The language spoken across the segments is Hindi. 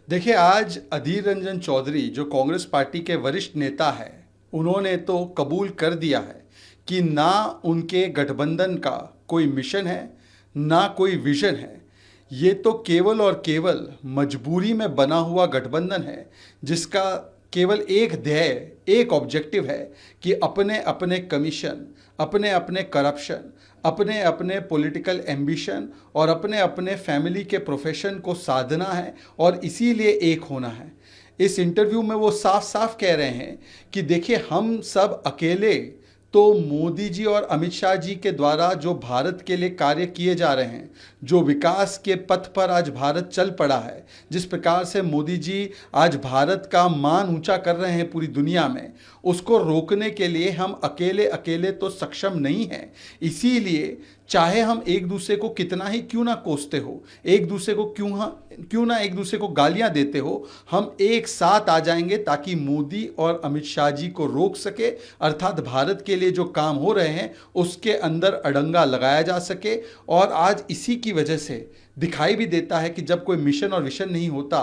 देखिए, आज अधीर रंजन चौधरी जो कांग्रेस पार्टी के वरिष्ठ नेता है, उन्होंने तो कबूल कर दिया है कि ना उनके गठबंधन का कोई मिशन है, ना कोई विजन है। ये तो केवल और केवल मजबूरी में बना हुआ गठबंधन है, जिसका केवल एक ध्येय, एक ऑब्जेक्टिव है कि अपने अपने कमीशन, अपने अपने करप्शन, अपने अपने पॉलिटिकल एम्बिशन और अपने अपने फैमिली के प्रोफेशन को साधना है और इसीलिए एक होना है। इस इंटरव्यू में वो साफ साफ कह रहे हैं कि देखिए, हम सब अकेले तो मोदी जी और अमित शाह जी के द्वारा जो भारत के लिए कार्य किए जा रहे हैं, जो विकास के पथ पर आज भारत चल पड़ा है, जिस प्रकार से मोदी जी आज भारत का मान ऊंचा कर रहे हैं पूरी दुनिया में, उसको रोकने के लिए हम अकेले अकेले तो सक्षम नहीं हैं। इसीलिए चाहे हम एक दूसरे को कितना ही क्यों ना कोसते हो, एक दूसरे को क्यों ना एक दूसरे को गालियां देते हो, हम एक साथ आ जाएंगे ताकि मोदी और अमित शाह जी को रोक सके, अर्थात भारत के लिए जो काम हो रहे हैं उसके अंदर अड़ंगा लगाया जा सके। और आज इसी की वजह से दिखाई भी देता है कि जब कोई मिशन और विशन नहीं होता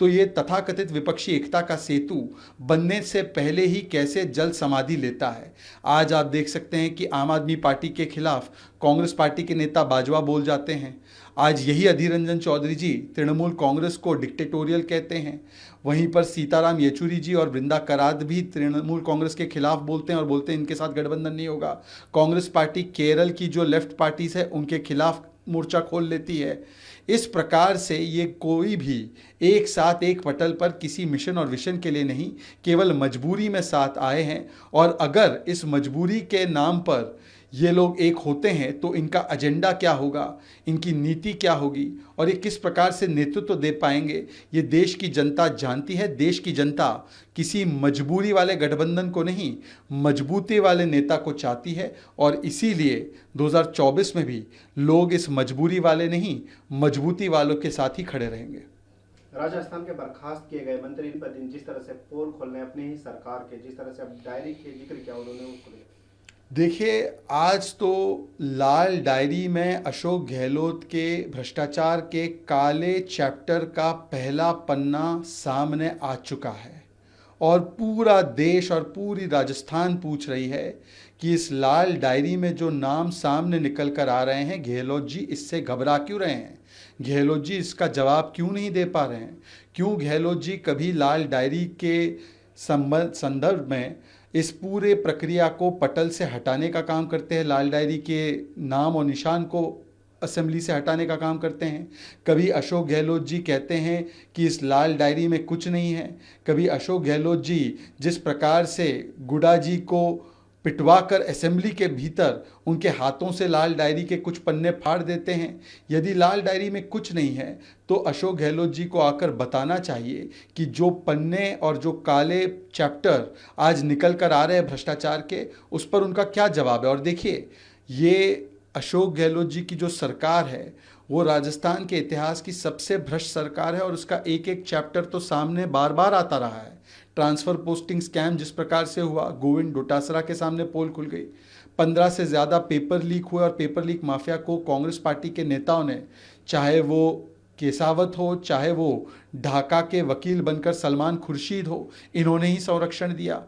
तो ये तथाकथित विपक्षी एकता का सेतु बनने से पहले ही कैसे जल समाधि लेता है। आज आप देख सकते हैं कि आम आदमी पार्टी के खिलाफ कांग्रेस पार्टी के नेता बाजवा बोल जाते हैं। आज यही अधीर रंजन चौधरी जी तृणमूल कांग्रेस को डिक्टेटोरियल कहते हैं। वहीं पर सीताराम येचुरी जी और वृंदा कराद भी तृणमूल कांग्रेस के खिलाफ बोलते हैं और बोलते हैं इनके साथ गठबंधन नहीं होगा। कांग्रेस पार्टी केरल की जो लेफ्ट पार्टीज है उनके खिलाफ मोर्चा खोल लेती है। इस प्रकार से ये कोई भी एक साथ एक पटल पर किसी मिशन और विशन के लिए नहीं, केवल मजबूरी में साथ आए हैं। और अगर इस मजबूरी के नाम पर ये लोग एक होते हैं तो इनका एजेंडा क्या होगा, इनकी नीति क्या होगी और ये किस प्रकार से नेतृत्व दे पाएंगे, ये देश की जनता जानती है। देश की जनता किसी मजबूरी वाले गठबंधन को नहीं, मजबूती वाले नेता को चाहती है। और इसीलिए 2024 में भी लोग इस मजबूरी वाले नहीं, मजबूती वालों के साथ ही खड़े रहेंगे। राजस्थान के बर्खास्त किए गए मंत्री पर जिस तरह से पोल खोलने अपनी ही सरकार के, जिस तरह से अब डायरी के जिक्र किया उन्होंने, उसको देखिए, आज तो लाल डायरी में अशोक गहलोत के भ्रष्टाचार के काले चैप्टर का पहला पन्ना सामने आ चुका है और पूरा देश और पूरी राजस्थान पूछ रही है कि इस लाल डायरी में जो नाम सामने निकल कर आ रहे हैं, गहलोत जी इससे घबरा क्यों रहे हैं, गहलोत जी इसका जवाब क्यों नहीं दे पा रहे हैं, क्यों गहलोत जी कभी लाल डायरी के संदर्भ में इस पूरे प्रक्रिया को पटल से हटाने का काम करते हैं, लाल डायरी के नाम और निशान को असेंबली से हटाने का काम करते हैं। कभी अशोक गहलोत जी कहते हैं कि इस लाल डायरी में कुछ नहीं है, कभी अशोक गहलोत जी जिस प्रकार से गुडा जी को पिटवा कर असेंबली के भीतर उनके हाथों से लाल डायरी के कुछ पन्ने फाड़ देते हैं। यदि लाल डायरी में कुछ नहीं है तो अशोक गहलोत जी को आकर बताना चाहिए कि जो पन्ने और जो काले चैप्टर आज निकल कर आ रहे हैं भ्रष्टाचार के, उस पर उनका क्या जवाब है। और देखिए, ये अशोक गहलोत जी की जो सरकार है वो राजस्थान के इतिहास की सबसे भ्रष्ट सरकार है और उसका एक एक चैप्टर तो सामने बार बार आता रहा है। ट्रांसफ़र पोस्टिंग स्कैम जिस प्रकार से हुआ, गोविंद डोटासरा के सामने पोल खुल गई, 15 से ज़्यादा पेपर लीक हुए और पेपर लीक माफिया को कांग्रेस पार्टी के नेताओं ने, चाहे वो केसावत हो, चाहे वो ढाका के वकील बनकर सलमान खुर्शीद हो, इन्होंने ही संरक्षण दिया।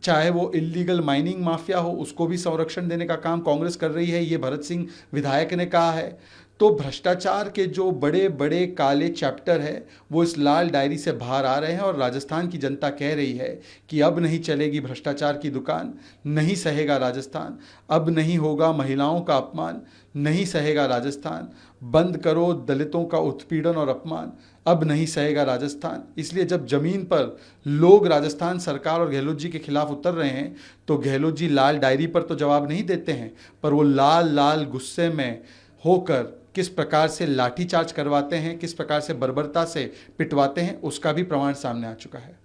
चाहे वो इल्लीगल माइनिंग माफिया हो, उसको भी संरक्षण देने का काम कांग्रेस कर रही है, ये भरत सिंह विधायक ने कहा है। तो भ्रष्टाचार के जो बड़े बड़े काले चैप्टर है वो इस लाल डायरी से बाहर आ रहे हैं और राजस्थान की जनता कह रही है कि अब नहीं चलेगी भ्रष्टाचार की दुकान, नहीं सहेगा राजस्थान, अब नहीं होगा महिलाओं का अपमान, नहीं सहेगा राजस्थान, बंद करो दलितों का उत्पीड़न और अपमान, अब नहीं सहेगा राजस्थान। इसलिए जब जमीन पर लोग राजस्थान सरकार और गहलोत जी के खिलाफ उतर रहे हैं तो गहलोत जी लाल डायरी पर तो जवाब नहीं देते हैं, पर वो लाल लाल गुस्से में होकर किस प्रकार से लाठीचार्ज करवाते हैं, किस प्रकार से बर्बरता से पिटवाते हैं, उसका भी प्रमाण सामने आ चुका है।